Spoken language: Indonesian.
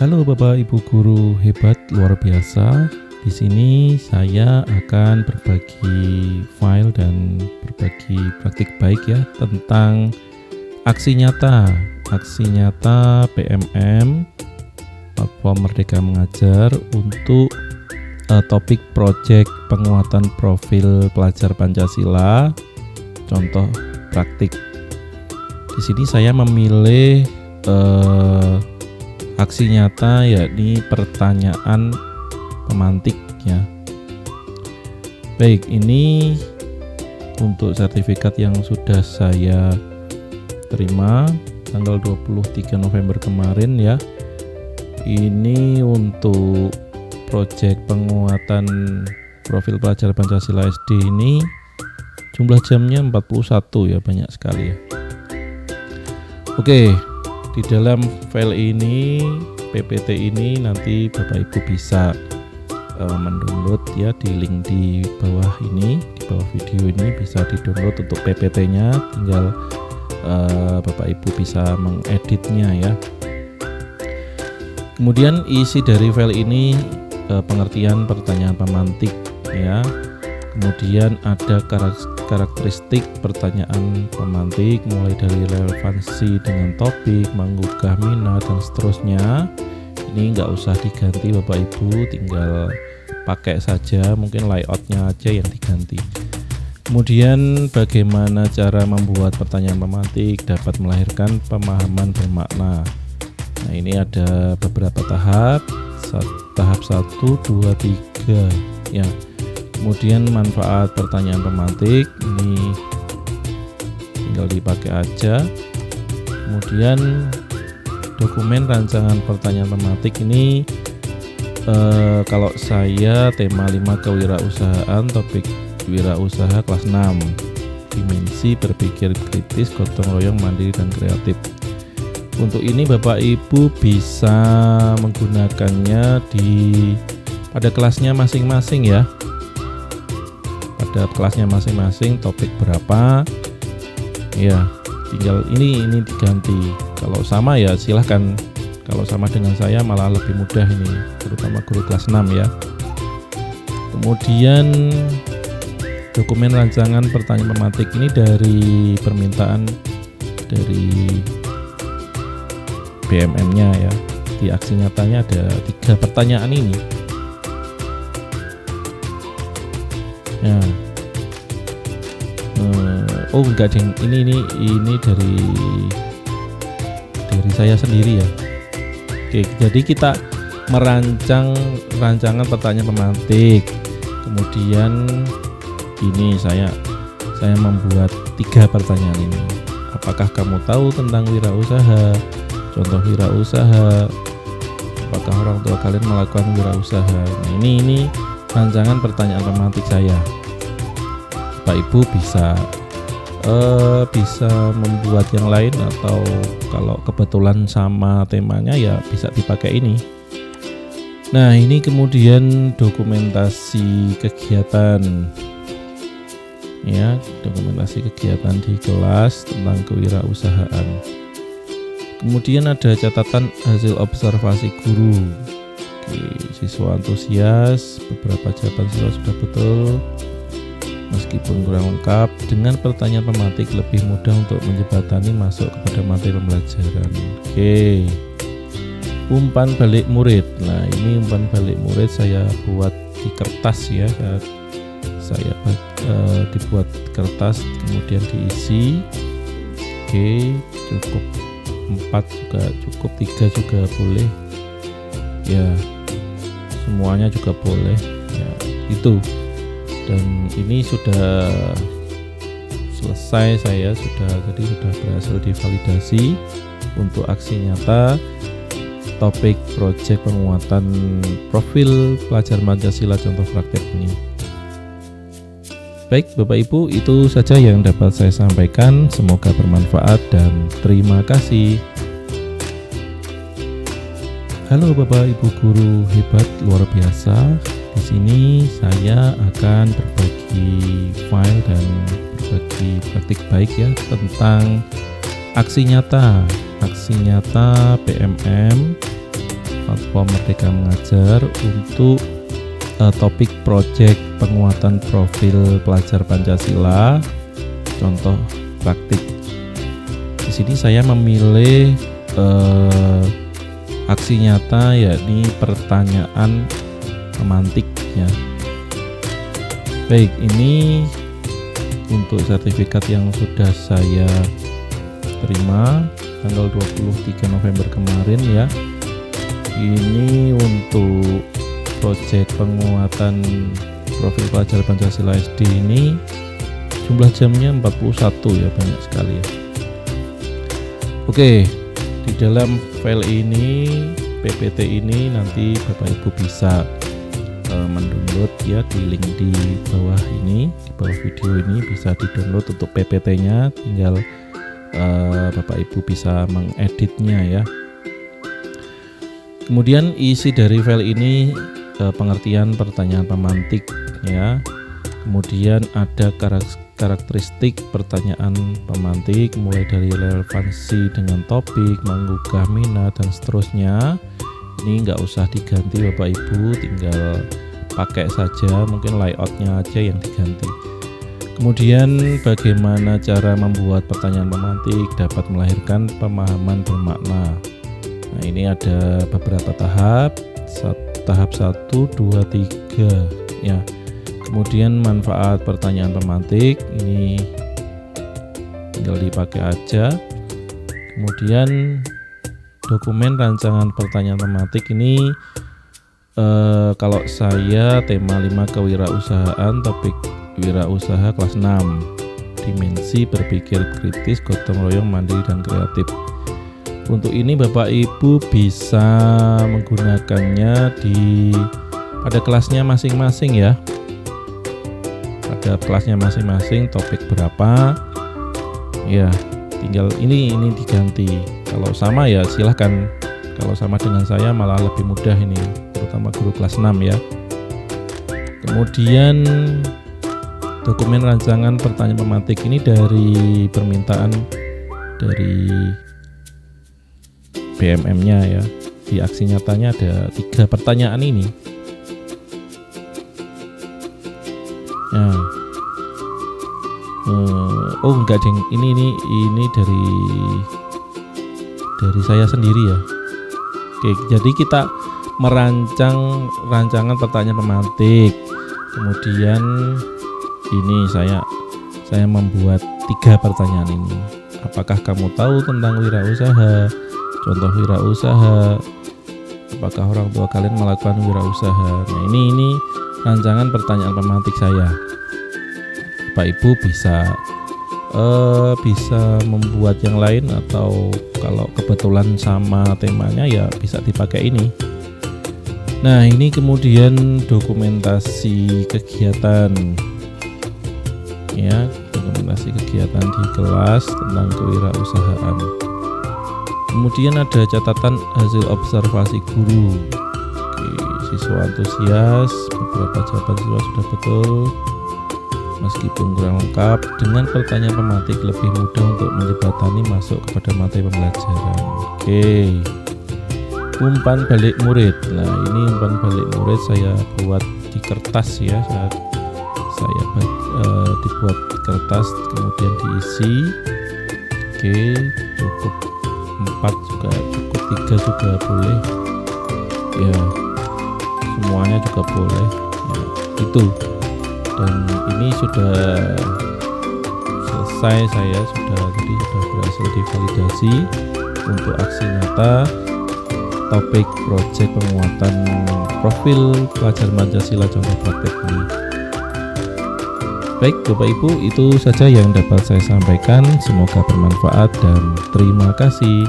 Halo Bapak Ibu guru hebat luar biasa. Di sini saya akan berbagi file dan berbagi praktik baik ya tentang aksi nyata PMM Platform Merdeka Mengajar untuk topik project penguatan profil pelajar Pancasila. Contoh praktik. Di sini saya memilih aksi nyata yakni pertanyaan pemantik ya. Baik, ini untuk sertifikat yang sudah saya terima tanggal 23 November kemarin ya. Ini untuk proyek penguatan profil pelajar Pancasila SD ini jumlah jamnya 41 ya, banyak sekali ya. Oke, di dalam file ini PPT ini nanti Bapak Ibu bisa mendownload ya di link di bawah ini, di bawah video ini bisa di-download untuk PPT-nya, tinggal Bapak Ibu bisa mengeditnya ya. Kemudian isi dari file ini pengertian pertanyaan pemantik ya. Kemudian ada karakteristik pertanyaan pemantik mulai dari relevansi dengan topik, menggugah minat dan seterusnya. Ini nggak usah diganti Bapak Ibu, tinggal pakai saja, mungkin layoutnya aja yang diganti. Kemudian bagaimana cara membuat pertanyaan pemantik dapat melahirkan pemahaman bermakna. Nah, ini ada beberapa tahap. Tahap 1, 2, 3 ya. Kemudian manfaat pertanyaan pemantik ini tinggal dipakai aja. Kemudian dokumen rancangan pertanyaan pemantik ini kalau saya tema 5 kewirausahaan, topik wirausaha kelas 6, dimensi berpikir kritis, gotong royong, mandiri dan kreatif. Untuk ini Bapak Ibu bisa menggunakannya pada kelasnya masing-masing ya. Pada kelasnya masing-masing topik berapa ya, tinggal ini diganti. Kalau sama ya silahkan, kalau sama dengan saya malah lebih mudah ini, terutama guru kelas 6 ya. Kemudian dokumen rancangan pertanyaan pemantik ini dari permintaan dari BMM-nya ya. Di aksi nyatanya ada 3 pertanyaan ini. Ya. Oh enggak deng, ini dari saya sendiri ya. Oke, jadi kita merancang rancangan pertanyaan pemantik. Kemudian ini saya membuat 3 pertanyaan ini. Apakah kamu tahu tentang wirausaha? Contoh wirausaha. Apakah orang tua kalian melakukan wirausaha? Nah, ini rancangan pertanyaan pemantik saya. Bapak Ibu bisa membuat yang lain, atau kalau kebetulan sama temanya ya bisa dipakai ini. Nah, ini kemudian dokumentasi kegiatan ya, dokumentasi kegiatan di kelas tentang kewirausahaan. Kemudian ada catatan hasil observasi guru. Oke, siswa antusias, beberapa jawaban siswa sudah betul meskipun kurang lengkap. Dengan pertanyaan pemantik lebih mudah untuk menjembatani masuk kepada materi pembelajaran. Oke, umpan balik murid. Nah, ini umpan balik murid saya buat di kertas ya. Saya dibuat kertas kemudian diisi. Oke, cukup 4 juga cukup, 3 juga boleh ya, semuanya juga boleh ya, itu. Dan ini sudah selesai, jadi sudah berhasil divalidasi untuk aksi nyata topik project penguatan profil pelajar Pancasila contoh praktek ini. Baik Bapak Ibu, itu saja yang dapat saya sampaikan. Semoga bermanfaat dan terima kasih. Halo Bapak Ibu guru hebat luar biasa. Di sini saya akan berbagi file dan berbagi praktik baik ya tentang aksi nyata PMM platform Merdeka Mengajar untuk topik proyek penguatan profil pelajar Pancasila, contoh praktik. Di sini saya memilih aksi nyata, yakni pertanyaan pemantik ya. Baik, ini untuk sertifikat yang sudah saya terima tanggal 23 November kemarin ya. Ini untuk proyek penguatan profil pelajar Pancasila SD ini jumlah jamnya 41 ya, banyak sekali ya. Oke, di dalam file ini PPT ini nanti Bapak Ibu bisa mendownload ya, di link di bawah ini, di bawah video ini bisa di-download untuk PPT-nya, tinggal Bapak Ibu bisa mengeditnya ya. Kemudian isi dari file ini pengertian pertanyaan pemantik ya. Kemudian ada karakteristik pertanyaan pemantik, mulai dari relevansi dengan topik, menggugah minat dan seterusnya. Ini nggak usah diganti Bapak Ibu, tinggal pakai saja, mungkin layoutnya aja yang diganti. Kemudian bagaimana cara membuat pertanyaan pemantik dapat melahirkan pemahaman bermakna. Nah, ini ada beberapa tahap. Tahap 1, 2, 3 ya. Kemudian manfaat pertanyaan pemantik ini tinggal dipakai aja. Kemudian dokumen rancangan pertanyaan pemantik ini kalau saya tema 5 kewirausahaan, topik wirausaha kelas 6, dimensi berpikir kritis, gotong royong, mandiri dan kreatif. Untuk ini Bapak Ibu bisa menggunakannya pada kelasnya masing-masing ya. Pada kelasnya masing-masing topik berapa ya, tinggal ini diganti. Kalau sama ya silahkan, kalau sama dengan saya malah lebih mudah ini, terutama guru kelas 6 ya. Kemudian dokumen rancangan pertanyaan pemantik ini dari permintaan dari BMM-nya ya. Di aksi nyatanya ada 3 pertanyaan ini. Nah, oh enggak deng, ini dari saya sendiri ya. Oke, jadi kita merancang rancangan pertanyaan pemantik. Kemudian ini saya membuat 3 pertanyaan ini. Apakah kamu tahu tentang wirausaha? Contoh wirausaha. Apakah orang tua kalian melakukan wirausaha? Nah, ini rancangan pertanyaan pemantik saya. Bapak Ibu bisa membuat yang lain, atau kalau kebetulan sama temanya ya bisa dipakai ini. Nah, ini kemudian dokumentasi kegiatan ya, dokumentasi kegiatan di kelas tentang kewirausahaan. Kemudian ada catatan hasil observasi guru. Oke, siswa antusias, beberapa jawaban siswa sudah betul meskipun kurang lengkap. Dengan pertanyaan pemantik lebih mudah untuk menjembatani masuk kepada materi pembelajaran. Oke, umpan balik murid. Nah, ini umpan balik murid saya buat di kertas ya, saya dibuat kertas kemudian diisi. Oke, cukup 4 juga cukup, 3 juga boleh ya, semuanya juga boleh ya, itu. Dan ini sudah selesai, saya sudah berhasil divalidasi untuk aksi nyata topik proyek penguatan profil pelajar Pancasila contoh praktek ini. Baik Bapak Ibu, itu saja yang dapat saya sampaikan. Semoga bermanfaat dan terima kasih.